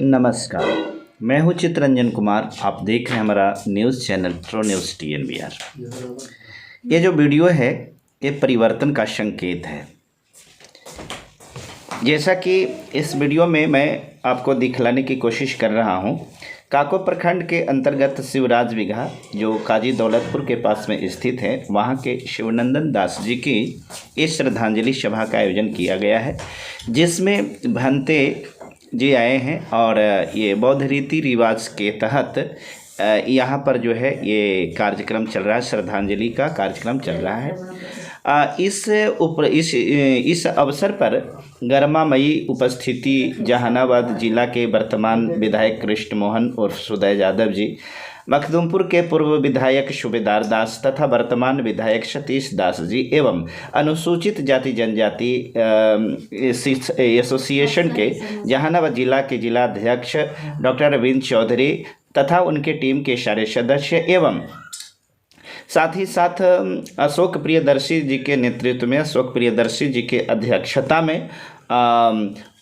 नमस्कार, मैं हूं चित्तरंजन कुमार। आप देख रहे हैं हमारा न्यूज़ चैनल ट्रो न्यूज़ TNBR। ये जो वीडियो है ये परिवर्तन का संकेत है। जैसा कि इस वीडियो में मैं आपको दिखलाने की कोशिश कर रहा हूं, काको प्रखंड के अंतर्गत शिवराज बिगहा जो काजी दौलतपुर के पास में स्थित है, वहां के शिवनंदन दास जी की इस श्रद्धांजलि सभा का आयोजन किया गया है, जिसमें भंते जी आए हैं और ये बौद्ध रीति रिवाज के तहत यहाँ पर जो है ये कार्यक्रम चल रहा है, श्रद्धांजलि का कार्यक्रम चल रहा है। इस अवसर पर गरिमामयी उपस्थिति जहानाबाद जिला के वर्तमान विधायक कृष्ण मोहन उर्फ सुदय यादव जी, मखदूमपुर के पूर्व विधायक सूबेदार दास तथा वर्तमान विधायक सतीश दास जी एवं अनुसूचित जाति जनजाति एसोसिएशन के जहानाबाद जिला के जिला अध्यक्ष डॉक्टर रविंद्र चौधरी तथा उनके टीम के सारे सदस्य एवं साथ ही साथ अशोक प्रियदर्शी जी के नेतृत्व में, अशोक प्रियदर्शी जी के अध्यक्षता में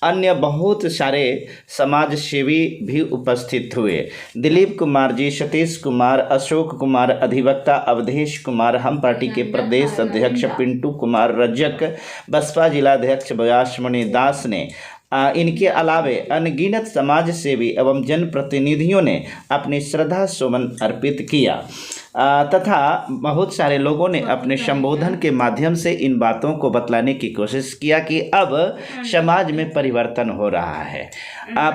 अन्य बहुत सारे समाज सेवी भी उपस्थित हुए। दिलीप कुमार जी, सतीश कुमार, अशोक कुमार, अधिवक्ता अवधेश कुमार, हम पार्टी के प्रदेश अध्यक्ष पिंटू कुमार रजक, बसपा जिलाध्यक्ष व्यासमणि दास ने इनके अलावे अनगिनत समाज सेवी एवं जनप्रतिनिधियों ने अपनी श्रद्धा सुमन अर्पित किया तथा बहुत सारे लोगों ने अपने संबोधन के माध्यम से इन बातों को बतलाने की कोशिश किया कि अब समाज में परिवर्तन हो रहा है।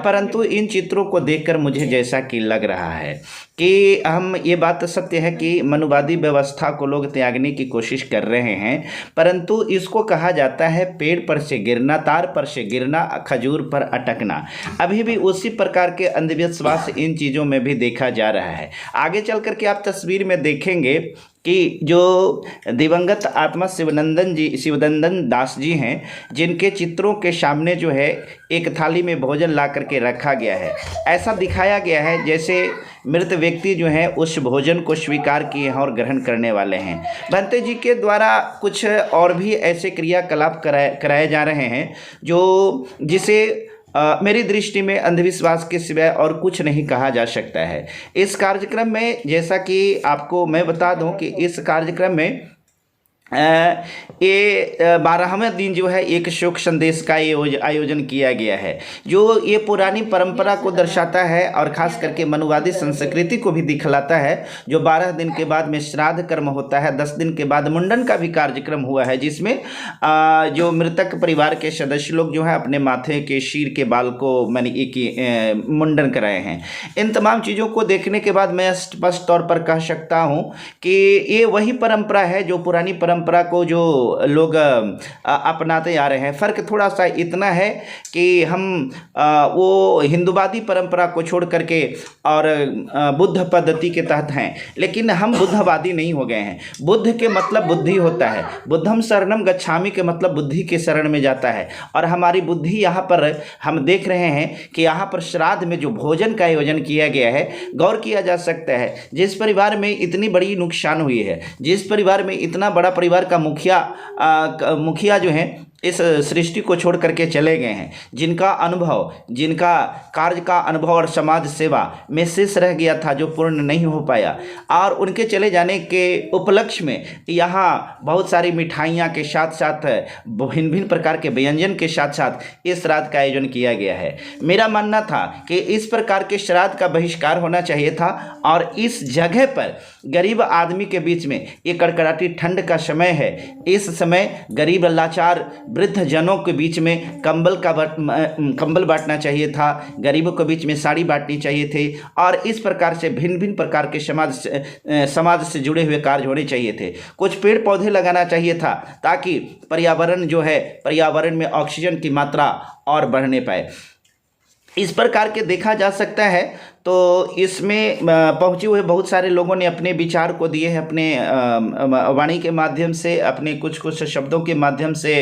परंतु इन चित्रों को देखकर मुझे जैसा कि लग रहा है कि हम ये बात सत्य है कि मनुवादी व्यवस्था को लोग त्यागने की कोशिश कर रहे हैं, परंतु इसको कहा जाता है पेड़ पर से गिरना, तार पर से गिरना, खजूर पर अटकना। अभी भी उसी प्रकार के अंधविश्वास इन चीज़ों में भी देखा जा रहा है। आगे चल कर के आप तस्वीर में देखेंगे कि जो दिवंगत आत्मा शिवनंदन दास जी हैं, जिनके चित्रों के सामने जो है एक थाली में भोजन ला करके रखा गया है। ऐसा दिखाया गया है जैसे मृत व्यक्ति जो हैं उस भोजन को स्वीकार किए हैं और ग्रहण करने वाले हैं। भंते जी के द्वारा कुछ और भी ऐसे क्रियाकलाप कराए जा रहे हैं जिसे मेरी दृष्टि में अंधविश्वास के सिवाय और कुछ नहीं कहा जा सकता है। इस कार्यक्रम में जैसा कि आपको मैं बता दूं कि इस कार्यक्रम में ये 12वें दिन जो है एक शोक संदेश का आयोजन किया गया है, जो ये पुरानी परंपरा को दर्शाता है और ख़ास करके मनुवादी संस्कृति को भी दिखलाता है। जो 12 दिन के बाद में श्राद्ध कर्म होता है, 10 दिन के बाद मुंडन का भी कार्यक्रम हुआ है, जिसमें जो मृतक परिवार के सदस्य लोग जो है अपने माथे के शीर के बाल को मुंडन कराए हैं। इन तमाम चीज़ों को देखने के बाद मैं स्पष्ट तौर पर कह सकता हूँ कि ये वही परंपरा है जो पुरानी परंपरा को जो लोग अपनाते आ रहे हैं। फ़र्क थोड़ा सा इतना है कि हम वो हिंदूवादी परंपरा को छोड़ करके और बुद्ध पद्धति के तहत हैं, लेकिन हम बुद्धवादी नहीं हो गए हैं। बुद्ध के मतलब बुद्धि होता है, बुद्धम शरणम गच्छामि के मतलब बुद्धि के शरण में जाता है। और हमारी बुद्धि यहाँ पर हम देख रहे हैं कि यहाँ पर श्राद्ध में जो भोजन का आयोजन किया गया है, गौर किया जा सकता है। जिस परिवार में इतनी बड़ी नुकसान हुई है, जिस परिवार में इतना बड़ा परिवार का मुखिया जो है इस सृष्टि को छोड़ करके चले गए हैं, जिनका अनुभव, जिनका कार्य का अनुभव और समाज सेवा में शेष रह गया था जो पूर्ण नहीं हो पाया, और उनके चले जाने के उपलक्ष्य में यहाँ बहुत सारी मिठाइयाँ के साथ साथ भिन्न भिन्न प्रकार के व्यंजन के साथ साथ इस श्राद्ध का आयोजन किया गया है। मेरा मानना था कि इस प्रकार के श्राद्ध का बहिष्कार होना चाहिए था और इस जगह पर गरीब आदमी के बीच में ये कड़कड़ाती ठंड का समय है, इस समय गरीब लाचार वृद्ध जनों के बीच में कंबल बांटना चाहिए था, गरीबों के बीच में साड़ी बांटनी चाहिए थी, और इस प्रकार से भिन्न भिन्न प्रकार के समाज से जुड़े हुए कार्य होने चाहिए थे। कुछ पेड़ पौधे लगाना चाहिए था ताकि पर्यावरण में ऑक्सीजन की मात्रा और बढ़ने पाए। इस प्रकार के देखा जा सकता है तो इसमें पहुंचे हुए बहुत सारे लोगों ने अपने विचार को दिए हैं, अपने वाणी के माध्यम से, अपने कुछ कुछ शब्दों के माध्यम से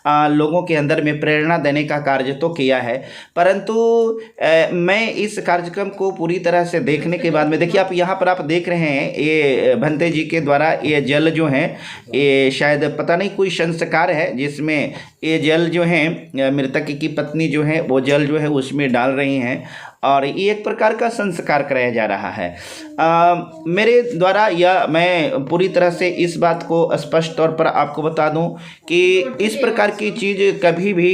लोगों के अंदर में प्रेरणा देने का कार्य तो किया है। परंतु मैं इस कार्यक्रम को पूरी तरह से देखने के बाद में, देखिए आप यहाँ पर आप देख रहे हैं ये भंते जी के द्वारा ये जल जो है, ये शायद पता नहीं कोई संस्कार है जिसमें ये जल जो है मृतक की पत्नी जो है वो जल जो है उसमें डाल रही हैं और ये एक प्रकार का संस्कार कराया जा रहा है। मेरे द्वारा या मैं पूरी तरह से इस बात को स्पष्ट तौर पर आपको बता दूं कि इस प्रकार की चीज़ कभी भी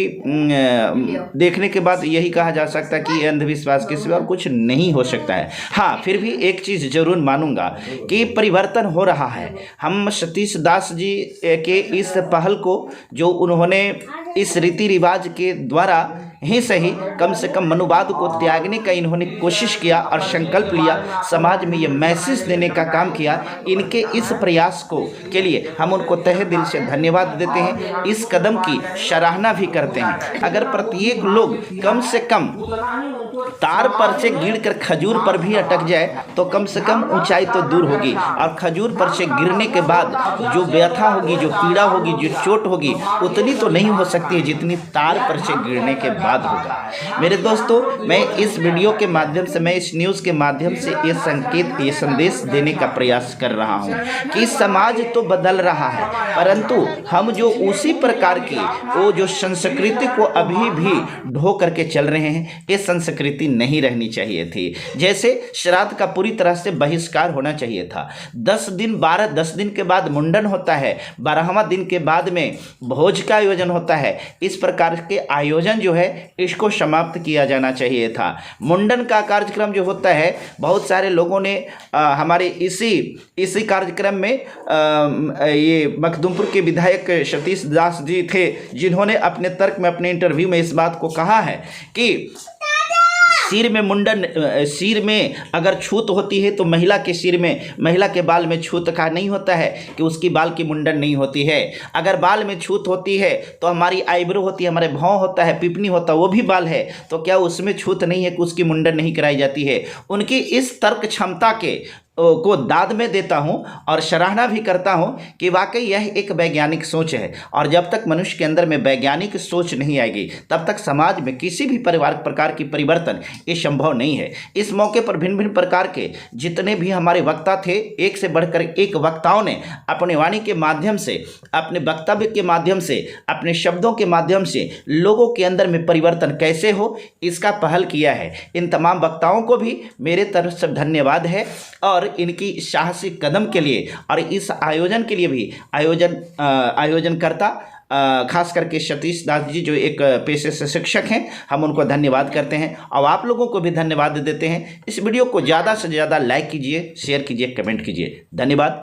देखने के बाद यही कहा जा सकता है कि अंधविश्वास के सिवा और कुछ नहीं हो सकता है। हाँ, फिर भी एक चीज़ जरूर मानूंगा कि परिवर्तन हो रहा है। हम सतीश दास जी के इस पहल को जो उन्होंने इस रीति रिवाज के द्वारा ही सही कम से कम मनुवाद को त्यागने का इन्होंने कोशिश किया और संकल्प लिया, समाज में ये मैसेज देने का काम किया। इनके इस प्रयास को के लिए हम उनको तहे दिल से धन्यवाद देते हैं, इस कदम की सराहना भी करते हैं। अगर प्रत्येक लोग कम से कम तार पर से गिरकर खजूर पर भी अटक जाए तो कम से कम ऊंचाई तो दूर होगी, और खजूर पर से गिरने के बाद जो व्यथा होगी, जो पीड़ा होगी, जो चोट होगी उतनी तो नहीं हो सकती है जितनी तार पर से गिरने के बाद होगा। मेरे दोस्तों, मैं इस वीडियो के माध्यम से, मैं इस न्यूज़ के माध्यम से ये संकेत, ये संदेश देने का प्रयास कर रहा हूँ कि समाज तो बदल रहा है, परंतु हम जो उसी प्रकार की वो जो संस्कृति को अभी भी ढो करके चल रहे हैं, ये संस्कृति नहीं रहनी चाहिए थी। जैसे श्राद्ध का पूरी तरह से बहिष्कार होना चाहिए था। 10 दिन के बाद मुंडन होता है, 12वां दिन के बाद में भोज का आयोजन होता है। इस प्रकार के आयोजन जो है इसको समाप्त किया जाना चाहिए था। मुंडन का कार्यक्रम जो होता है, बहुत सारे लोगों ने हमारे इसी कार्यक्रम में ये मखदूमपुर के विधायक सतीश दास जी थे जिन्होंने अपने तर्क में, अपने इंटरव्यू में इस बात को कहा है कि सिर में अगर छूत होती है तो महिला के सिर में, महिला के बाल में छूत का नहीं होता है कि उसकी बाल की मुंडन नहीं होती है। अगर बाल में छूत होती है तो हमारी आईब्रो होती है, हमारे भौं होता है, पिपनी होता है, वो भी बाल है, तो क्या उसमें छूत नहीं है कि उसकी मुंडन नहीं कराई जाती है? उनकी इस तर्क क्षमता को दाद में देता हूं और सराहना भी करता हूं कि वाकई यह एक वैज्ञानिक सोच है, और जब तक मनुष्य के अंदर में वैज्ञानिक सोच नहीं आएगी तब तक समाज में किसी भी प्रकार की परिवर्तन ये संभव नहीं है। इस मौके पर भिन्न भिन्न प्रकार के जितने भी हमारे वक्ता थे, एक से बढ़कर एक वक्ताओं ने अपने वाणी के माध्यम से, अपने वक्तव्य के माध्यम से, अपने शब्दों के माध्यम से लोगों के अंदर में परिवर्तन कैसे हो इसका पहल किया है। इन तमाम वक्ताओं को भी मेरे तरफ से धन्यवाद है, और इनकी साहसी कदम के लिए और इस आयोजन के लिए भी आयोजनकर्ता खास करके सतीश दास जी जो एक पेशे से शिक्षक हैं, हम उनको धन्यवाद करते हैं और आप लोगों को भी धन्यवाद देते हैं। इस वीडियो को ज़्यादा से ज़्यादा लाइक कीजिए, शेयर कीजिए, कमेंट कीजिए। धन्यवाद।